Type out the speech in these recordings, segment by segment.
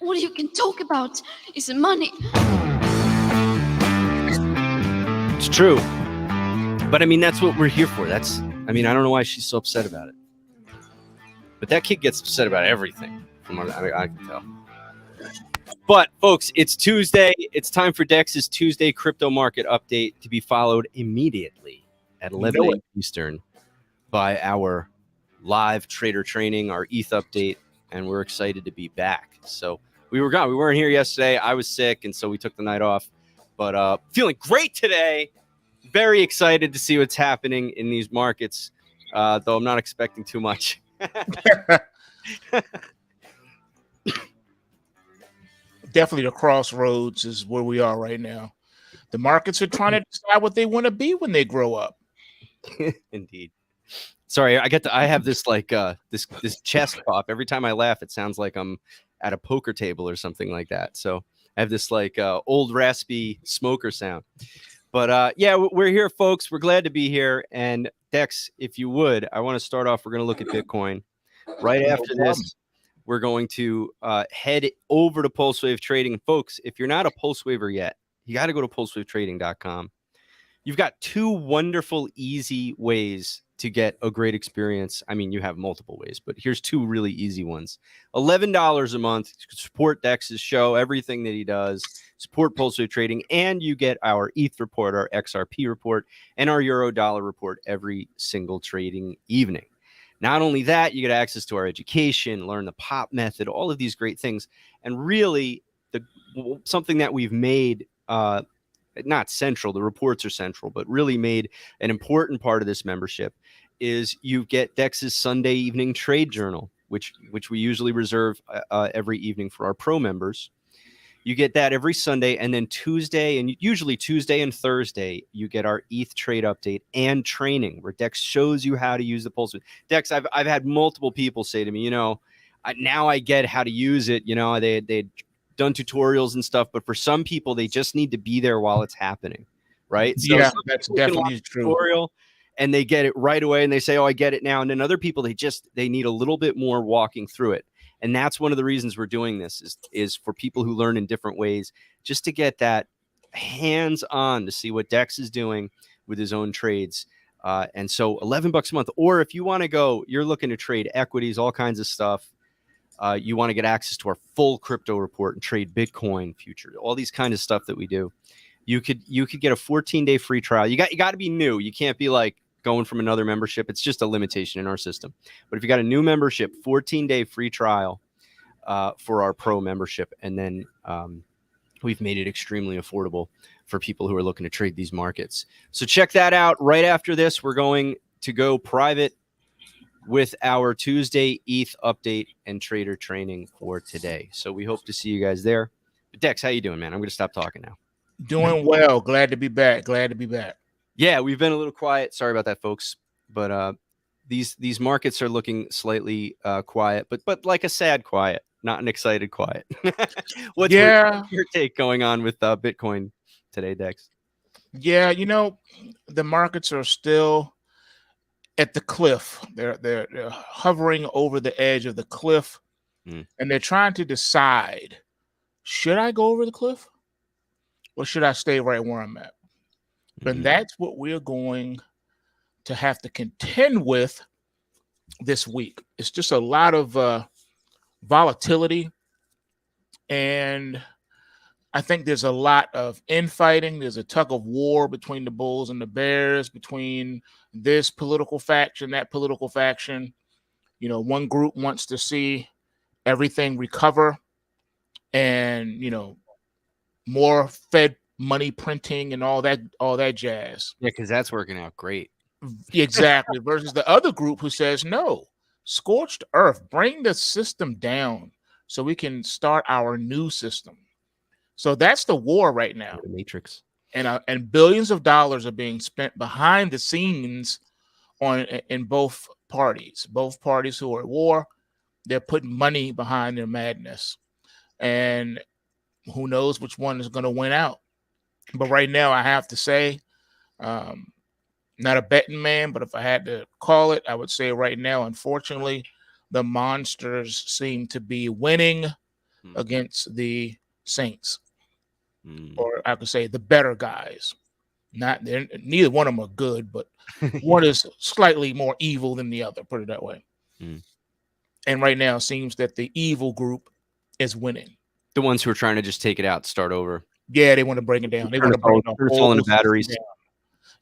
All you can talk about is money. It's true. But I mean, that's what we're here for. I don't know why she's so upset about it. But that kid gets upset about everything, from what I can tell. But, folks, it's Tuesday. It's time for Dex's Tuesday crypto market update to be followed immediately at 11 a.m. Eastern by our live trader training, our ETH update, and we're excited to be back. So we were gone. We weren't here yesterday. I was sick, and so we took the night off. But feeling great today. Very excited to see what's happening in these markets, though I'm not expecting too much. Definitely the crossroads is where we are right now. The markets are trying to decide what they want to be when they grow up. Indeed. Sorry, I have this like this chest cough. Every time I laugh, it sounds like I'm at a poker table or something like that. So I have this like old raspy smoker sound. But yeah, we're here, folks. We're glad to be here. And Dex, if you would, I want to start off. We're going to look at Bitcoin. Right after this, we're going to head over to PulseWave Trading. Folks, if you're not a PulseWaver yet, you got to go to PulseWaveTrading.com. You've got two wonderful, easy ways to get a great experience. I mean, you have multiple ways, but here's two really easy ones. $11 a month to support Dex's show, everything that he does, support PulseWave Trading, and you get our ETH report, our XRP report, and our Euro dollar report every single trading evening. Not only that, you get access to our education, learn the POP method, all of these great things. And really, something that we've made not central, the reports are central, but really made an important part of this membership is you get Dex's Sunday evening trade journal, which we usually reserve every evening for our pro members. You get that every Sunday, and then Tuesday, and usually Tuesday and Thursday, you get our ETH trade update and training, where Dex shows you how to use the Pulse. Dex, I've had multiple people say to me, now I get how to use it. They'd done tutorials and stuff, but for some people, they just need to be there while it's happening, right? So yeah, that's definitely true. Tutorial, and they get it right away, and they say, "Oh, I get it now." And then other people, they need a little bit more walking through it. And that's one of the reasons we're doing this is for people who learn in different ways, just to get that hands-on to see what Dex is doing with his own trades. And so $11 a month, or if you want to go, you're looking to trade equities, all kinds of stuff. You want to get access to our full crypto report and trade Bitcoin futures, all these kind of stuff that we do. You could get a 14-day free trial. You got to be new. You can't be like going from another membership. It's just a limitation in our system. But if you got a new membership, 14-day free trial for our pro membership. And then we've made it extremely affordable for people who are looking to trade these markets. So check that out. Right after this, we're going to go private with our Tuesday ETH update and trader training for today. So we hope to see you guys there. But Dex, how you doing, man? I'm going to stop talking now. Doing well. Glad to be back. Yeah, we've been a little quiet. Sorry about that, folks. But these markets are looking slightly quiet, but like a sad quiet, not an excited quiet. What's your take going on with Bitcoin today, Dex? Yeah, the markets are still at the cliff. They're hovering over the edge of the cliff, and they're trying to decide: should I go over the cliff, or should I stay right where I'm at? And that's what we're going to have to contend with this week. It's just a lot of volatility, and I think there's a lot of infighting. There's a tug of war between the bulls and the bears, between this political faction, that political faction. One group wants to see everything recover and, more Fed money printing and all that jazz. Yeah, because that's working out great. Exactly. Versus the other group who says, no, scorched earth, bring the system down so we can start our new system. So that's the war right now. The Matrix. And billions of dollars are being spent behind the scenes in both parties. Both parties who are at war, they're putting money behind their madness. And who knows which one is going to win out. But right now, I have to say, not a betting man, but if I had to call it, I would say right now, unfortunately, the monsters seem to be winning against the saints, Mm. or I could say the better guys. Neither one of them are good, but one is slightly more evil than the other, put it that way. Mm. And right now it seems that the evil group is winning. The ones who are trying to just take it out, start over. Yeah, they want to bring it down. They want to bring the whole in the system batteries. down.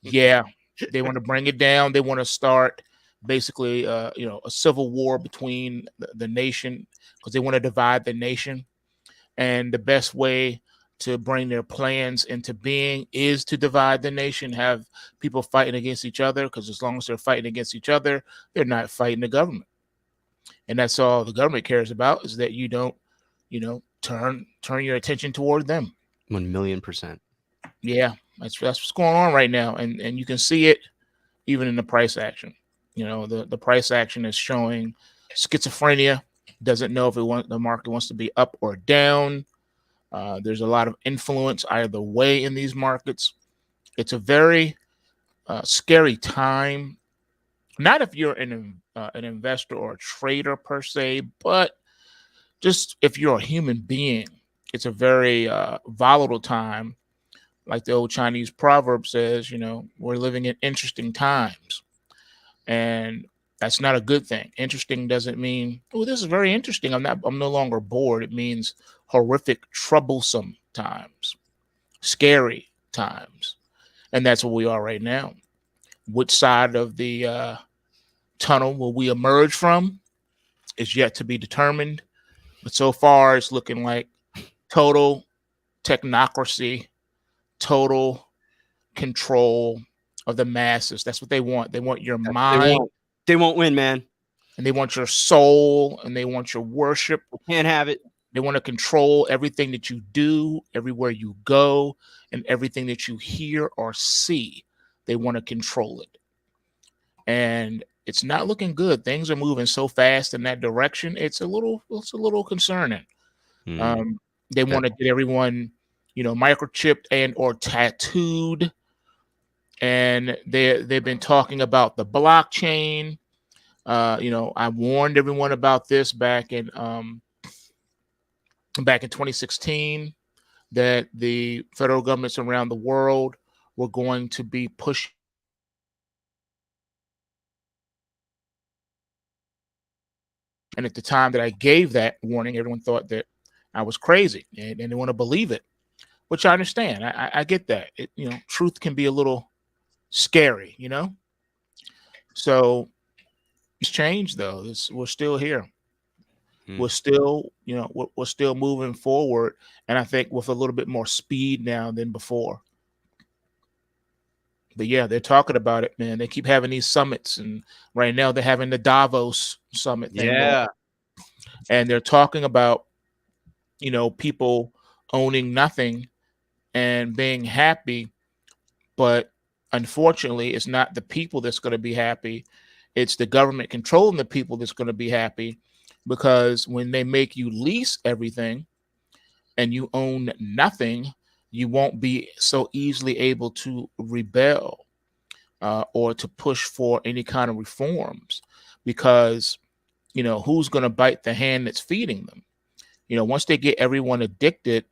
Yeah, they want to bring it down. They want to start basically, a civil war between the nation, because they want to divide the nation. And the best way to bring their plans into being is to divide the nation, have people fighting against each other, because as long as they're fighting against each other, they're not fighting the government. And that's all the government cares about, is that you don't, turn your attention toward them. 1,000,000%. Yeah, that's what's going on right now. And you can see it even in the price action. The price action is showing schizophrenia, doesn't know if the market wants to be up or down. There's a lot of influence either way in these markets. It's a very scary time. Not if you're an investor or a trader per se, but just if you're a human being. It's a very volatile time. Like the old Chinese proverb says, we're living in interesting times. And that's not a good thing. Interesting doesn't mean, oh, this is very interesting. I'm no longer bored. It means horrific, troublesome times, scary times. And that's what we are right now. Which side of the tunnel will we emerge from is yet to be determined. But so far, it's looking like total technocracy, total control of the masses. That's what they want. They want your mind. They won't win, man. And they want your soul, and they want your worship. Can't have it. They want to control everything that you do, everywhere you go, and everything that you hear or see. They want to control it. And it's not looking good. Things are moving so fast in that direction. It's a little concerning. They want to get everyone, microchipped and or tattooed. And they've been talking about the blockchain. I warned everyone about this back in 2016, that the federal governments around the world were going to be pushing. And at the time that I gave that warning, everyone thought that I was crazy, and they want to believe it, which I understand. I get that. Truth can be a little scary, So it's changed, though. We're still here. We're still, we're still moving forward, and I think with a little bit more speed now than before. But yeah, they're talking about it, man. They keep having these summits, and right now they're having the Davos summit thing. Yeah. And they're talking about, people owning nothing and being happy. But unfortunately, it's not the people that's going to be happy. It's the government controlling the people that's going to be happy, because when they make you lease everything and you own nothing, you won't be so easily able to rebel or to push for any kind of reforms, because, who's going to bite the hand that's feeding them? Once they get everyone addicted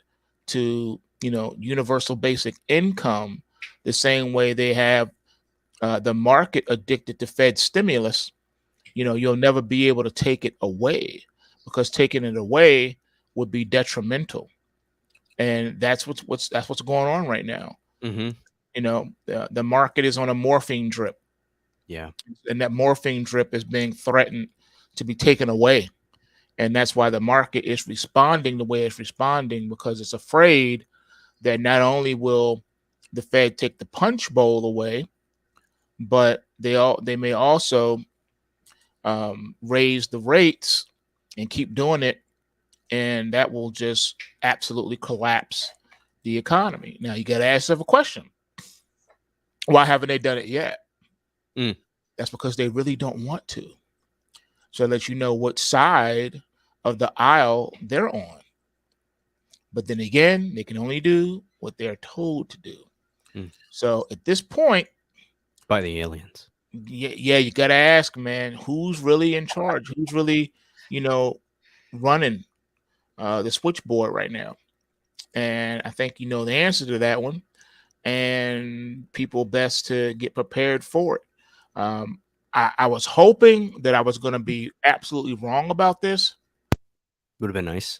to, universal basic income, the same way they have the market addicted to Fed stimulus, you'll never be able to take it away, because taking it away would be detrimental. And that's what's going on right now. The market is on a morphine drip. Yeah. And that morphine drip is being threatened to be taken away. And that's why the market is responding the way it's responding, because it's afraid that not only will the Fed take the punch bowl away, but they may also raise the rates and keep doing it, and that will just absolutely collapse the economy. Now you got to ask yourself a question: why haven't they done it yet? That's because they really don't want to. So that you know what side of the aisle they're on. But then again, they can only do what they're told to do. So at this point, by the aliens. Yeah, you got to ask, man, who's really in charge? Who's really, running the switchboard right now. And I think you know the answer to that one. And people best to get prepared for it. I was hoping that I was going to be absolutely wrong about this. Would have been nice.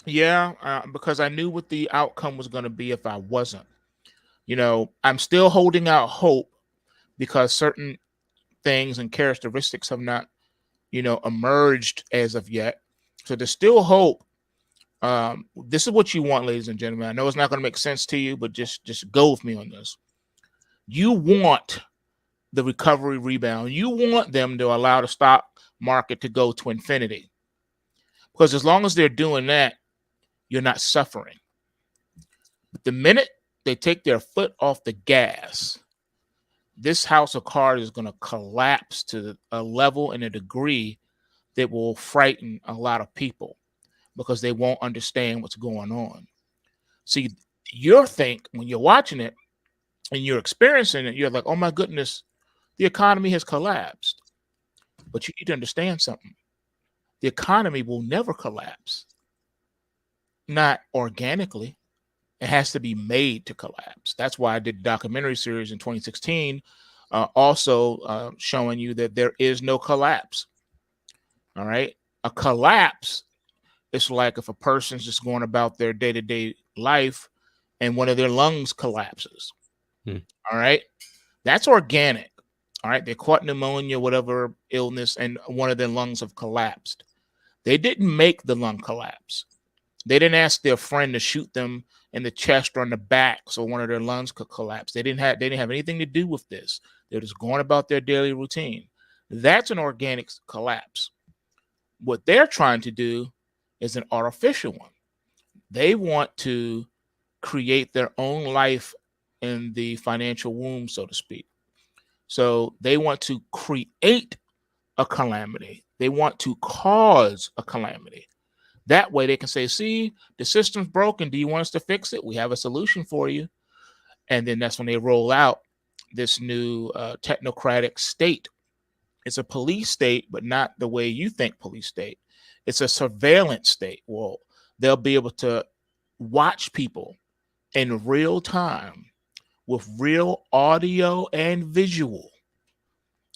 Yeah, because I knew what the outcome was going to be if I wasn't. You know, I'm still holding out hope because certain things and characteristics have not, you know, emerged as of yet. So there's still hope. This is what you want, ladies and gentlemen. I know it's not going to make sense to you, but just go with me on this. You want the recovery rebound. You want them to allow the stock market to go to infinity. Because as long as they're doing that, you're not suffering. But the minute they take their foot off the gas, this house of cards is going to collapse to a level and a degree that will frighten a lot of people because they won't understand what's going on. See, you think when you're watching it and you're experiencing it, you're like, oh my goodness, the economy has collapsed. But you need to understand something. The economy will never collapse. Not organically. It has to be made to collapse. That's why I did a documentary series in 2016, also showing you that there is no collapse. All right. A collapse is like if a person's just going about their day-to-day life and one of their lungs collapses. All right. That's organic. All right. They caught pneumonia, whatever illness, and one of their lungs have collapsed. They didn't make the lung collapse. They didn't ask their friend to shoot them in the chest or in the back so one of their lungs could collapse. They didn't have anything to do with this. They're just going about their daily routine. That's an organic collapse. What they're trying to do is an artificial one. They want to create their own life in the financial womb, so to speak. So they want to create a calamity. They want to cause a calamity. That way they can say, see, the system's broken. Do you want us to fix it? We have a solution for you. And then that's when they roll out this new technocratic state. It's a police state, but not the way you think police state. It's a surveillance state. Well, they'll be able to watch people in real time with real audio and visual.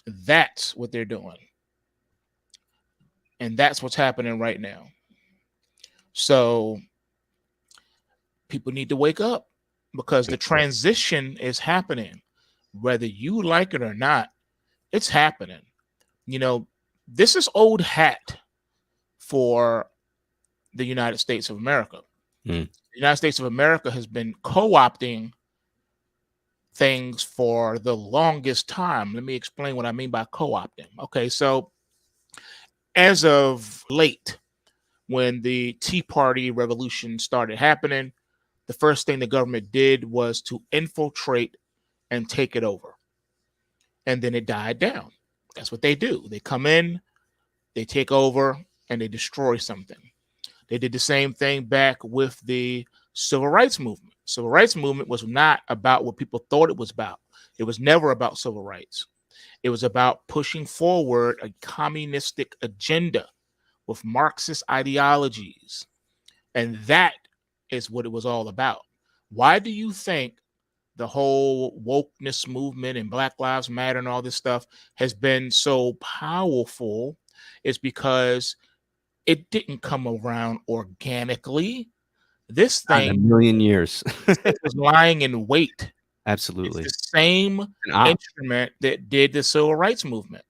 That's what they're doing. And that's what's happening right now. So people need to wake up because the transition is happening. Whether you like it or not, it's happening. You know, this is old hat for the United States of America. The United States of America has been co-opting things for the longest time. Let me explain what I mean by co-opting. Okay, so as of late, when the Tea Party revolution started happening, the first thing the government did was to infiltrate and take it over. And then it died down. That's what they do. They come in, they take over, and they destroy something. They did the same thing back with the civil rights movement. Civil rights movement was not about what people thought it was about. It was never about civil rights. It was about pushing forward a communistic agenda with Marxist ideologies. And that is what it was all about. Why do you think the whole wokeness movement and Black Lives Matter and all this stuff has been so powerful? It's because it didn't come around organically. This thing, a million years, was lying in wait. Absolutely. It's the same instrument that did the civil rights movement,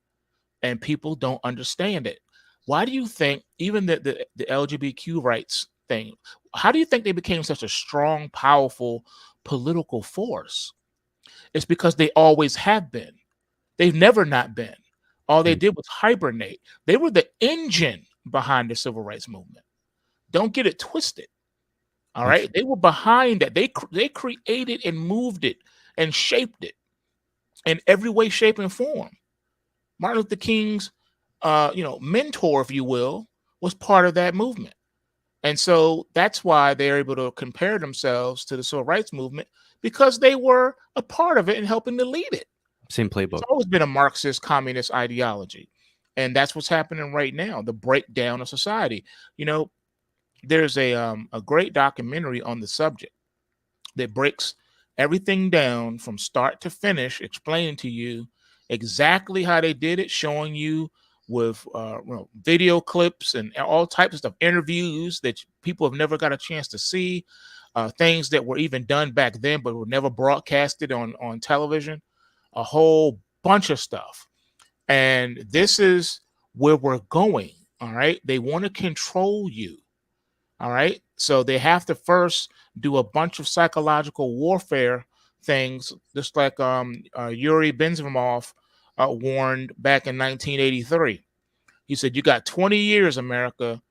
and people don't understand it. Why do you think even the LGBTQ rights thing, how do you think they became such a strong, powerful political force? It's because they always have been. They've never not been. All they did was hibernate. They were the engine behind the civil rights movement. Don't get it twisted. All right. They were behind that. They created and moved it and shaped it in every way, shape, and form. Martin Luther King's mentor, if you will, was part of that movement. And so that's why they're able to compare themselves to the civil rights movement, because they were a part of it and helping to lead it. Same playbook. It's always been a Marxist communist ideology. And that's what's happening right now, the breakdown of society. You know, there's a great documentary on the subject that breaks everything down from start to finish, explaining to you exactly how they did it, showing you with video clips and all types of stuff, interviews that people have never got a chance to see, things that were even done back then but were never broadcasted on television, a whole bunch of stuff. And this is where we're going. All right. They want to control you. All right. So they have to first do a bunch of psychological warfare things, just like Yuri Benzimov warned back in 1983. He said, "You got 20 years, America,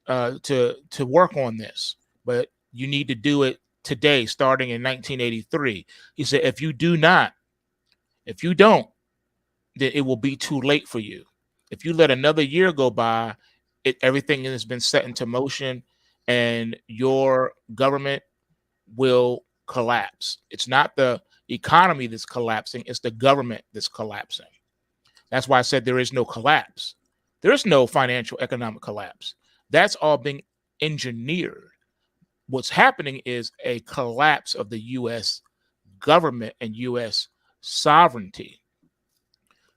to work on this, but you need to do it today, starting in 1983." He said, if you don't, then it will be too late for you. If you let another year go by, everything has been set into motion, and your government will collapse. It's not the economy that's collapsing, it's the government that's collapsing. That's why I said there is no collapse. There is no financial economic collapse. That's all being engineered. What's happening is a collapse of the US government and US sovereignty.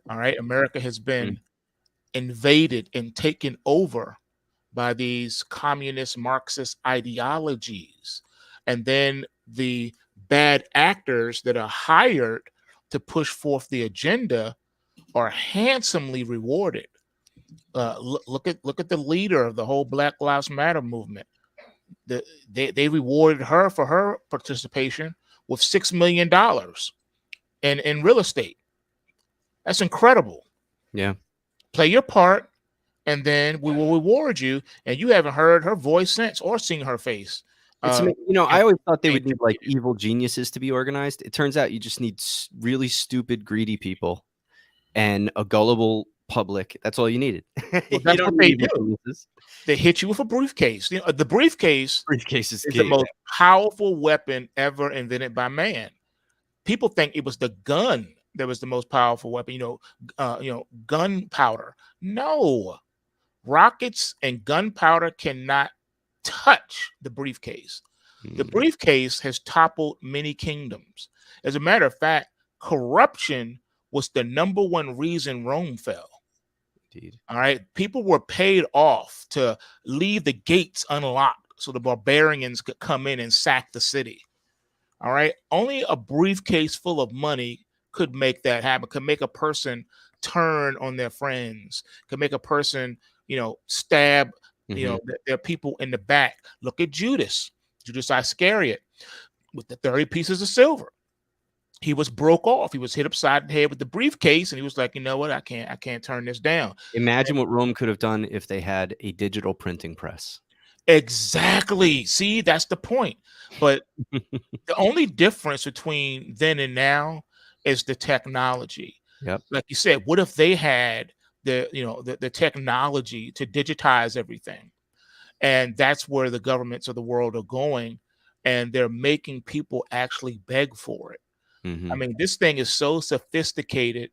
All right. America has been invaded and taken over by these communist Marxist ideologies. And then the bad actors that are hired to push forth the agenda are handsomely rewarded. Look at the leader of the whole Black Lives Matter movement. They rewarded her for her participation with $6 million in real estate. That's incredible. Yeah. Play your part, and then we will reward you. And you haven't heard her voice since or seen her face. It's, I always thought they would need like evil geniuses to be organized. It turns out you just need really stupid, greedy people and a gullible public. That's all you needed. Well, that's what they do. Geniuses. They hit you with a briefcase. The briefcase is the most powerful weapon ever invented by man. People think it was the gun that was the most powerful weapon. Gunpowder. No, rockets and gunpowder cannot touch the briefcase. The briefcase has toppled many kingdoms. As a matter of fact, corruption was the number one reason Rome fell. Indeed. All right. People were paid off to leave the gates unlocked so the barbarians could come in and sack the city. All right. Only a briefcase full of money could make that happen, could make a person turn on their friends, could make a person, stab, their people in the back. Look at Judas Iscariot with the 30 pieces of silver. He was broke off. He was hit upside the head with the briefcase, and he was like, you know what? I can't turn this down. Imagine what Rome could have done if they had a digital printing press. Exactly. See, that's the point. But the only difference between then and now is the technology. Yep. Like you said, what if they had the technology to digitize everything? And that's where the governments of the world are going, and they're making people actually beg for it. Mm-hmm. I mean, this thing is so sophisticated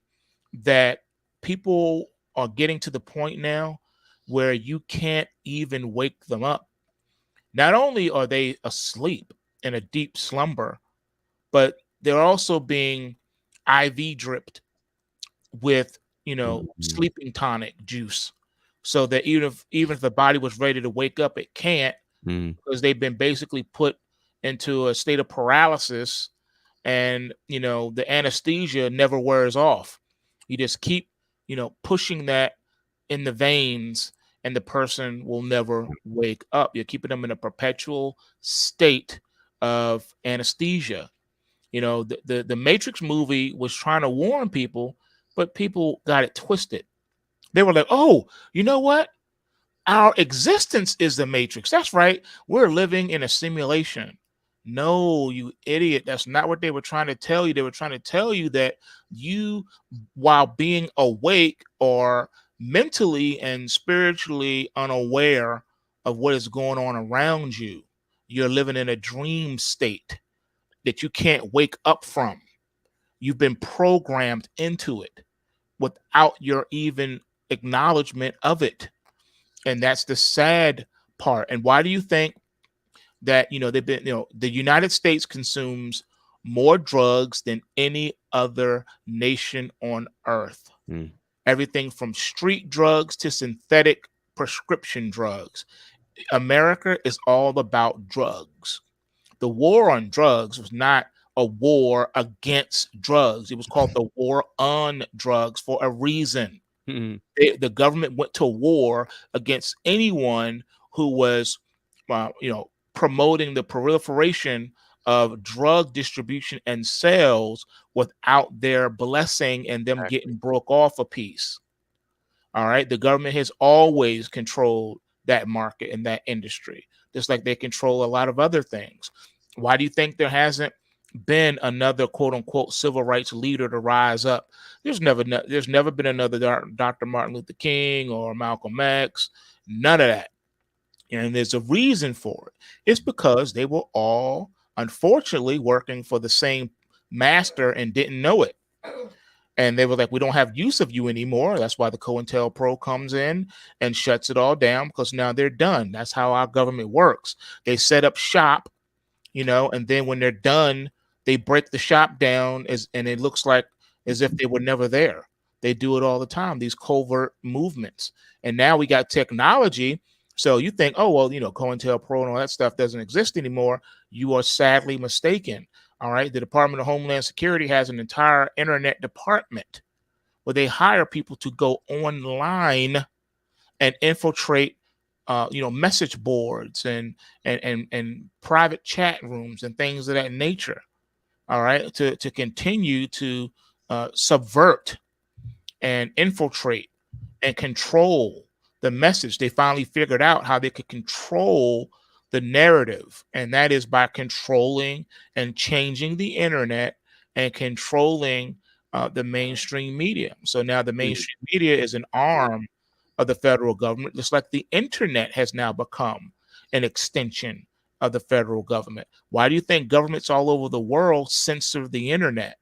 that people are getting to the point now where you can't even wake them up. Not only are they asleep in a deep slumber, but they're also being IV dripped with, sleeping tonic juice, so that even if the body was ready to wake up, it can't, because they've been basically put into a state of paralysis, and the anesthesia never wears off. You just keep pushing that in the veins, and the person will never wake up. You're keeping them in a perpetual state of anesthesia. The Matrix movie was trying to warn people, but people got it twisted. They were like, oh, you know what? Our existence is the Matrix. That's right. We're living in a simulation. No, you idiot. That's not what they were trying to tell you. They were trying to tell you that you, while being awake, or mentally and spiritually unaware of what is going on around you, you're living in a dream state that you can't wake up from. You've been programmed into it without your even acknowledgement of it. And that's the sad part. And why do you think that, they've been, the United States consumes more drugs than any other nation on earth? Everything from street drugs to synthetic prescription drugs. America is all about drugs. The war on drugs was not a war against drugs. It was called the war on drugs for a reason. The government went to war against anyone who was, promoting the proliferation of drug distribution and sales without their blessing and them getting broke off a piece. All right. The government has always controlled that market and that industry, just like they control a lot of other things. Why do you think there hasn't been another quote unquote civil rights leader to rise up? There's never been another Dr. Martin Luther King or Malcolm X, none of that. And there's a reason for it. It's because they were all, unfortunately, working for the same master and didn't know it. And they were like, we don't have use of you anymore. That's why the COINTELPRO comes in and shuts it all down, because now they're done. That's how our government works. They set up shop, and then when they're done, they break the shop down and it looks like as if they were never there. They do it all the time, these covert movements. And now we got technology. So you think, oh, well, COINTELPRO and all that stuff doesn't exist anymore. You are sadly mistaken. All right. The Department of Homeland Security has an entire internet department where they hire people to go online and infiltrate, message boards and private chat rooms and things of that nature. All right. To continue to subvert and infiltrate and control the message. They finally figured out how they could control the narrative, and that is by controlling and changing the internet and controlling the mainstream media. So now the mainstream media is an arm of the federal government, just like the internet has now become an extension of the federal government. Why do you think governments all over the world censor the internet?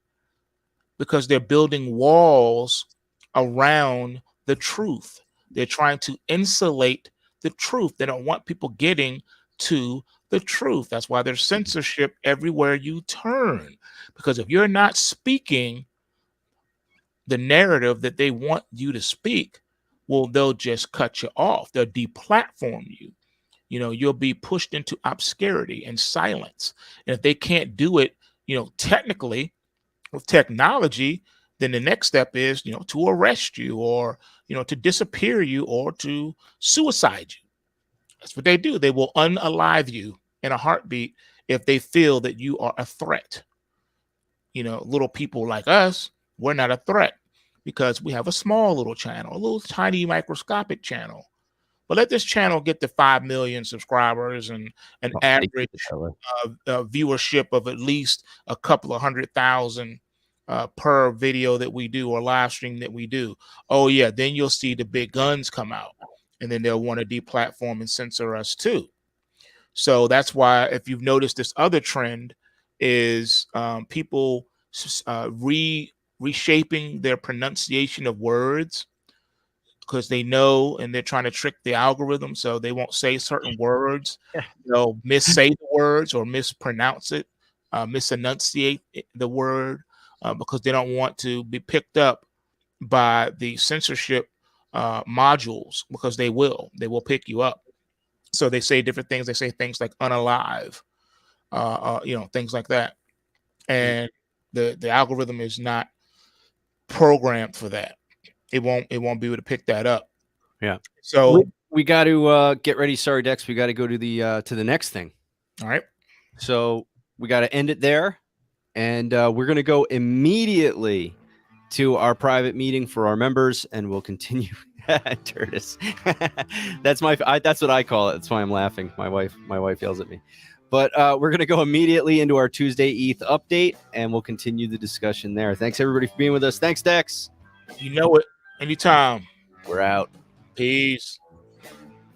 Because they're building walls around the truth. They're trying to insulate the truth. They don't want people getting to the truth. That's why there's censorship everywhere you turn. Because if you're not speaking the narrative that they want you to speak, well, they'll just cut you off. They'll deplatform you. You'll be pushed into obscurity and silence. And if they can't do it, technically with technology, then the next step is, to arrest you or, to disappear you or to suicide you. That's what they do. They will unalive you in a heartbeat if they feel that you are a threat. Little people like us, we're not a threat because we have a small little channel, a little tiny microscopic channel. But let this channel get to 5 million subscribers and an average viewership of at least a couple of 100,000 per video that we do or live stream that we do. Oh yeah, then you'll see the big guns come out, and then they'll want to deplatform and censor us too. So that's why, if you've noticed, this other trend is people reshaping their pronunciation of words because they know, and they're trying to trick the algorithm so they won't say certain words. They'll missay the words or mispronounce it, misenunciate the word. Because they don't want to be picked up by the censorship modules, because they will pick you up. So they say different things. They say things like unalive, things like that. And the algorithm is not programmed for that. It won't be able to pick that up. Yeah. So we got to get ready. Sorry, Dex. We got to go to the next thing. All right. So we got to end it there. And we're going to go immediately to our private meeting for our members, and we'll continue. Curtis. That's what I call it. That's why I'm laughing. My wife yells at me. But we're going to go immediately into our Tuesday ETH update, and we'll continue the discussion there. Thanks, everybody, for being with us. Thanks, Dex. You know it. Anytime. We're out. Peace.